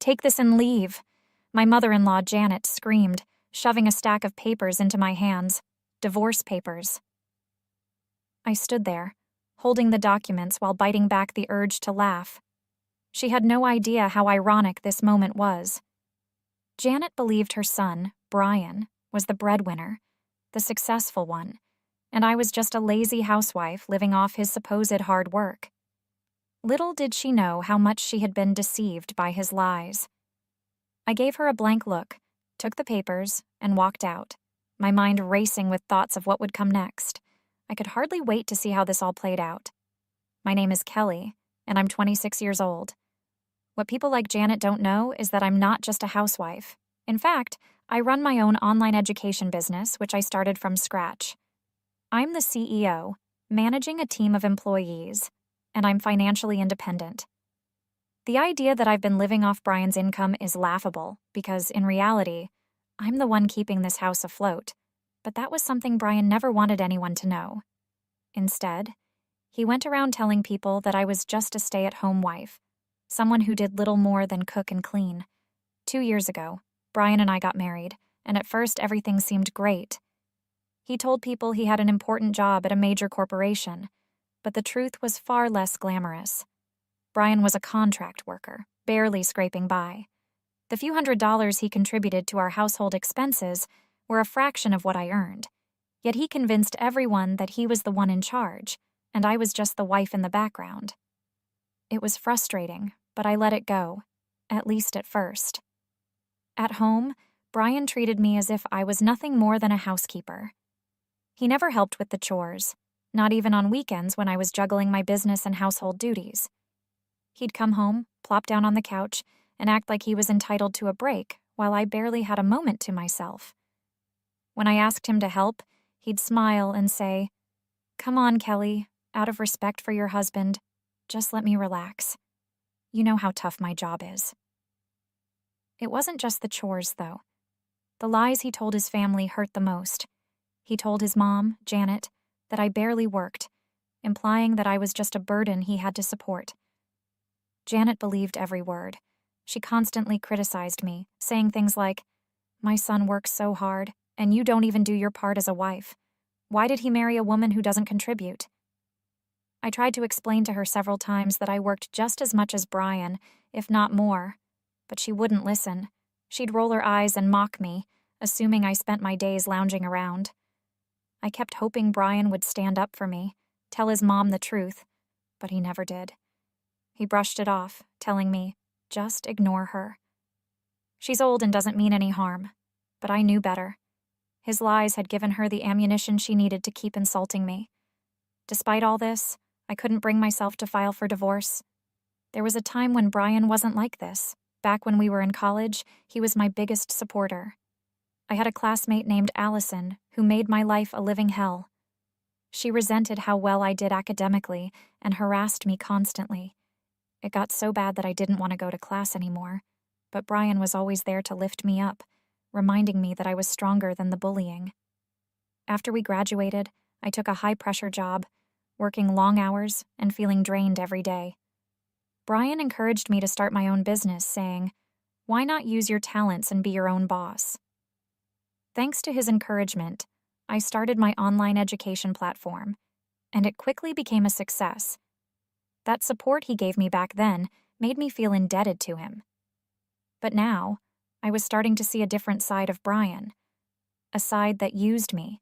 Take this and leave. My mother-in-law, Janet, screamed, shoving a stack of papers into my hands. Divorce papers. I stood there, holding the documents while biting back the urge to laugh. She had no idea how ironic this moment was. Janet believed her son, Brian, was the breadwinner, the successful one, and I was just a lazy housewife living off his supposed hard work. Little did she know how much she had been deceived by his lies. I gave her a blank look, took the papers, and walked out, my mind racing with thoughts of what would come next. I could hardly wait to see how this all played out. My name is Kelly, and I'm 26 years old. What people like Janet don't know is that I'm not just a housewife. In fact, I run my own online education business, which I started from scratch. I'm the CEO, managing a team of employees, and I'm financially independent. The idea that I've been living off Brian's income is laughable because, in reality, I'm the one keeping this house afloat. But that was something Brian never wanted anyone to know. Instead, he went around telling people that I was just a stay-at-home wife, someone who did little more than cook and clean. 2 years ago, Brian and I got married, and at first everything seemed great. He told people he had an important job at a major corporation, but the truth was far less glamorous. Brian was a contract worker, barely scraping by. The few $100s he contributed to our household expenses were a fraction of what I earned, yet he convinced everyone that he was the one in charge, and I was just the wife in the background. It was frustrating, but I let it go, at least at first. At home, Brian treated me as if I was nothing more than a housekeeper. He never helped with the chores, not even on weekends when I was juggling my business and household duties. He'd come home, plop down on the couch, and act like he was entitled to a break while I barely had a moment to myself. When I asked him to help, he'd smile and say, "Come on, Kelly, out of respect for your husband, just let me relax. You know how tough my job is." It wasn't just the chores, though. The lies he told his family hurt the most. He told his mom, Janet, that I barely worked, implying that I was just a burden he had to support. Janet believed every word. She constantly criticized me, saying things like, "My son works so hard, and you don't even do your part as a wife. Why did he marry a woman who doesn't contribute?" I tried to explain to her several times that I worked just as much as Brian, if not more, but she wouldn't listen. She'd roll her eyes and mock me, assuming I spent my days lounging around. I kept hoping Brian would stand up for me, tell his mom the truth, but he never did. He brushed it off, telling me, "Just ignore her. She's old and doesn't mean any harm," but I knew better. His lies had given her the ammunition she needed to keep insulting me. Despite all this, I couldn't bring myself to file for divorce. There was a time when Brian wasn't like this. Back when we were in college, he was my biggest supporter. I had a classmate named Allison who made my life a living hell. She resented how well I did academically and harassed me constantly. It got so bad that I didn't want to go to class anymore, but Brian was always there to lift me up, reminding me that I was stronger than the bullying. After we graduated, I took a high-pressure job, working long hours and feeling drained every day. Brian encouraged me to start my own business, saying, "Why not use your talents and be your own boss?" Thanks to his encouragement, I started my online education platform, and it quickly became a success. That support he gave me back then made me feel indebted to him. But now, I was starting to see a different side of Brian, a side that used me,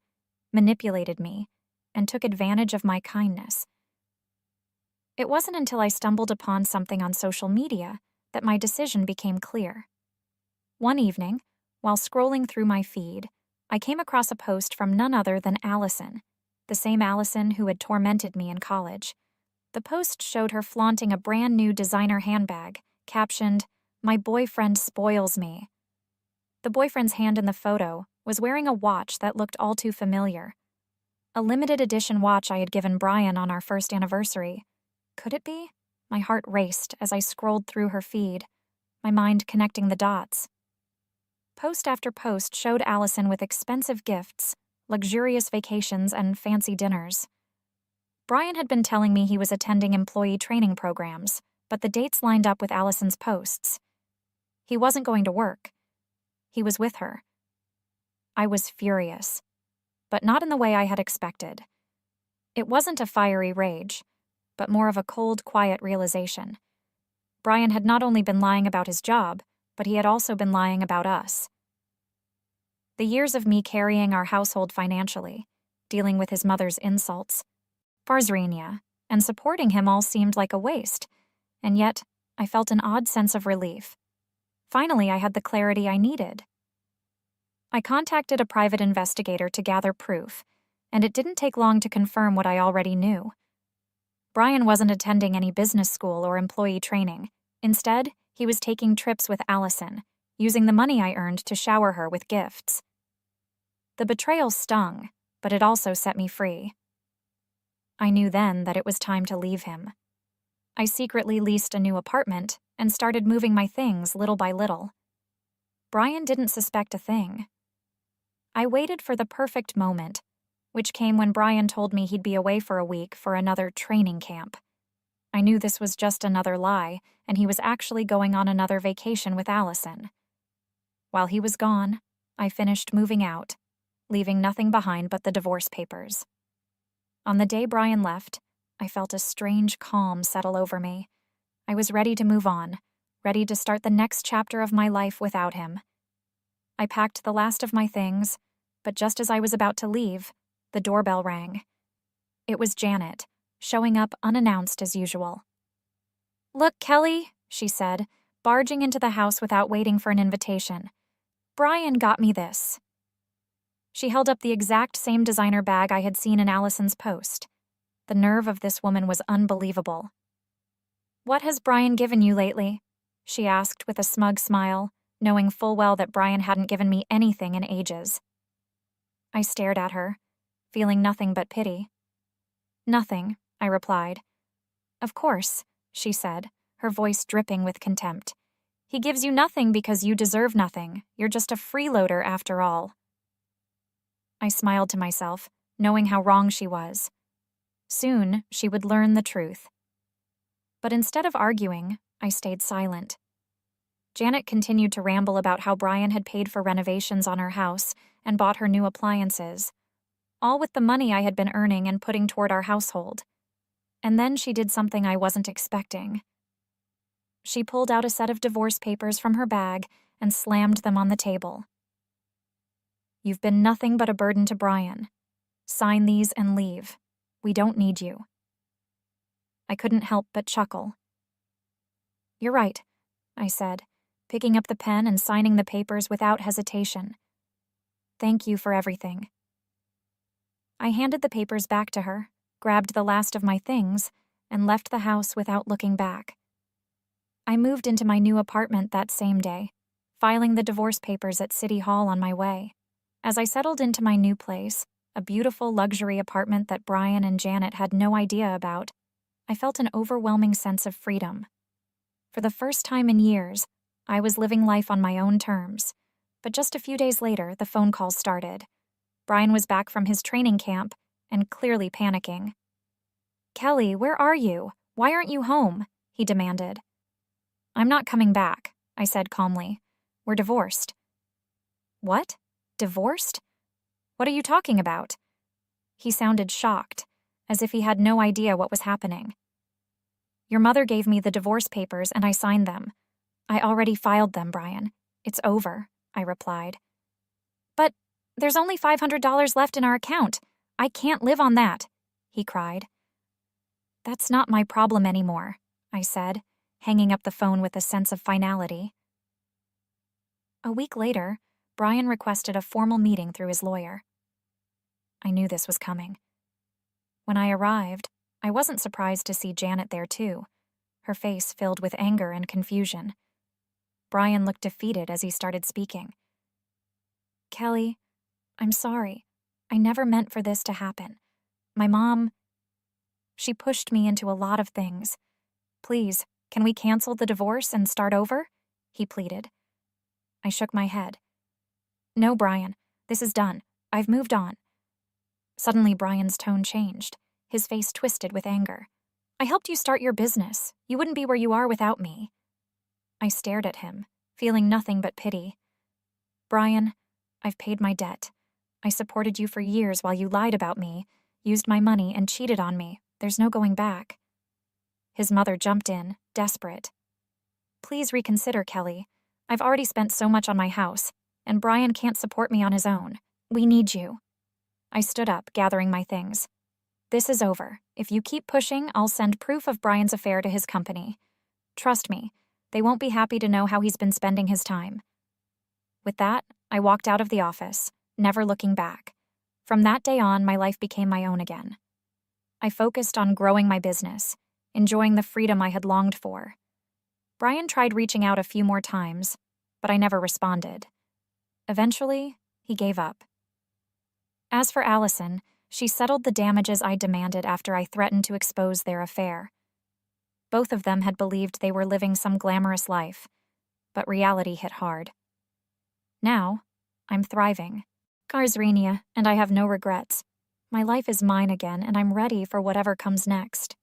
manipulated me, and took advantage of my kindness. It wasn't until I stumbled upon something on social media that my decision became clear. One evening, while scrolling through my feed, I came across a post from none other than Allison, the same Allison who had tormented me in college. The post showed her flaunting a brand new designer handbag, captioned, "My boyfriend spoils me." The boyfriend's hand in the photo was wearing a watch that looked all too familiar. A limited edition watch I had given Brian on our first anniversary. Could it be? My heart raced as I scrolled through her feed, my mind connecting the dots. Post after post showed Allison with expensive gifts, luxurious vacations, and fancy dinners. Brian had been telling me he was attending employee training programs, but the dates lined up with Allison's posts. He wasn't going to work. He was with her. I was furious, but not in the way I had expected. It wasn't a fiery rage, but more of a cold, quiet realization. Brian had not only been lying about his job, but he had also been lying about us. The years of me carrying our household financially, dealing with his mother's insults, Farzrenia, and supporting him all seemed like a waste, and yet I felt an odd sense of relief. Finally, I had the clarity I needed. I contacted a private investigator to gather proof, and it didn't take long to confirm what I already knew. Brian wasn't attending any business school or employee training. Instead, he was taking trips with Allison, using the money I earned to shower her with gifts. The betrayal stung, but it also set me free. I knew then that it was time to leave him. I secretly leased a new apartment and started moving my things little by little. Brian didn't suspect a thing. I waited for the perfect moment, which came when Brian told me he'd be away for a week for another training camp. I knew this was just another lie, and he was actually going on another vacation with Allison. While he was gone, I finished moving out, leaving nothing behind but the divorce papers. On the day Brian left, I felt a strange calm settle over me. I was ready to move on, ready to start the next chapter of my life without him. I packed the last of my things, but just as I was about to leave, the doorbell rang. It was Janet, showing up unannounced as usual. "Look, Kelly," she said, barging into the house without waiting for an invitation. "Brian got me this." She held up the exact same designer bag I had seen in Allison's post. The nerve of this woman was unbelievable. "What has Brian given you lately?" she asked with a smug smile, knowing full well that Brian hadn't given me anything in ages. I stared at her, feeling nothing but pity. "Nothing," I replied. "Of course," she said, her voice dripping with contempt. "He gives you nothing because you deserve nothing. You're just a freeloader after all." I smiled to myself, knowing how wrong she was. Soon, she would learn the truth. But instead of arguing, I stayed silent. Janet continued to ramble about how Brian had paid for renovations on her house and bought her new appliances, all with the money I had been earning and putting toward our household. And then she did something I wasn't expecting. She pulled out a set of divorce papers from her bag and slammed them on the table. "You've been nothing but a burden to Brian. Sign these and leave. We don't need you." I couldn't help but chuckle. "You're right," I said, picking up the pen and signing the papers without hesitation. "Thank you for everything." I handed the papers back to her, grabbed the last of my things, and left the house without looking back. I moved into my new apartment that same day, filing the divorce papers at City Hall on my way. As I settled into my new place, a beautiful luxury apartment that Brian and Janet had no idea about, I felt an overwhelming sense of freedom. For the first time in years, I was living life on my own terms. But just a few days later, the phone calls started. Brian was back from his training camp and clearly panicking. "Kelly, where are you? Why aren't you home?" he demanded. "I'm not coming back," I said calmly. "We're divorced." "What? Divorced? What are you talking about?" He sounded shocked, as if he had no idea what was happening. "Your mother gave me the divorce papers and I signed them. I already filed them, Brian. It's over," I replied. "But there's only $500 left in our account. I can't live on that," he cried. "That's not my problem anymore," I said, hanging up the phone with a sense of finality. A week later, Brian requested a formal meeting through his lawyer. I knew this was coming. When I arrived, I wasn't surprised to see Janet there too, her face filled with anger and confusion. Brian looked defeated as he started speaking. "Kelly, I'm sorry. I never meant for this to happen. My mom, she pushed me into a lot of things. Please, can we cancel the divorce and start over?" he pleaded. I shook my head. "No, Brian, this is done. I've moved on." Suddenly, Brian's tone changed, his face twisted with anger. "I helped you start your business. You wouldn't be where you are without me." I stared at him, feeling nothing but pity. Brian, I've paid my debt. I supported you for years while you lied about me, used my money, and cheated on me. There's no going back. His mother jumped in, desperate. Please reconsider, Kelly. I've already spent so much on my house, and Brian can't support me on his own. We need you. I stood up, gathering my things. This is over. If you keep pushing, I'll send proof of Brian's affair to his company. Trust me, they won't be happy to know how he's been spending his time. With that, I walked out of the office, never looking back. From that day on, my life became my own again. I focused on growing my business, enjoying the freedom I had longed for. Brian tried reaching out a few more times, but I never responded. Eventually, he gave up. As for Allison, she settled the damages I demanded after I threatened to expose their affair. Both of them had believed they were living some glamorous life, but reality hit hard. Now, I'm thriving. Karzrenia, and I have no regrets. My life is mine again, and I'm ready for whatever comes next.